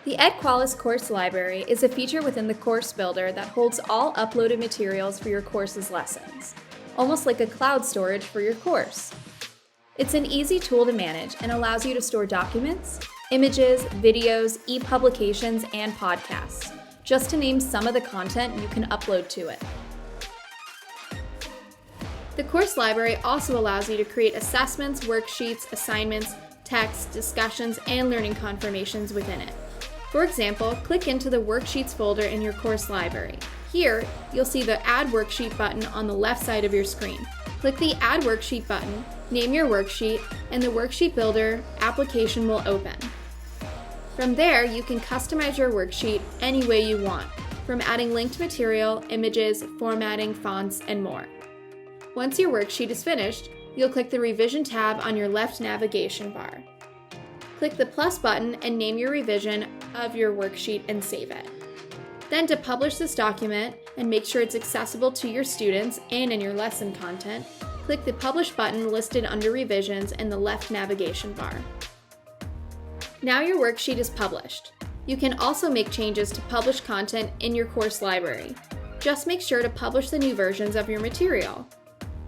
The EdQualis Course Library is a feature within the Course Builder that holds all uploaded materials for your course's lessons, almost like a cloud storage for your course. It's an easy tool to manage and allows you to store documents, images, videos, e-publications, and podcasts, just to name some of the content you can upload to it. The Course Library also allows you to create assessments, worksheets, assignments, texts, discussions, and learning confirmations within it. For example, click into the Worksheets folder in your course library. Here, you'll see the Add Worksheet button on the left side of your screen. Click the Add Worksheet button, name your worksheet, and the Worksheet Builder application will open. From there, you can customize your worksheet any way you want, from adding linked material, images, formatting, fonts, and more. Once your worksheet is finished, you'll click the Revision tab on your left navigation bar. Click the plus button and name your revision of your worksheet and save it. Then to publish this document and make sure it's accessible to your students and in your lesson content, click the Publish button listed under Revisions in the left navigation bar. Now your worksheet is published. You can also make changes to published content in your course library. Just make sure to publish the new versions of your material.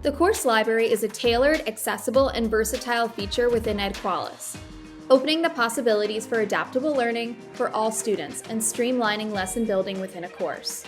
The Course Library is a tailored, accessible, and versatile feature within EdQualis, opening the possibilities for adaptable learning for all students and streamlining lesson building within a course.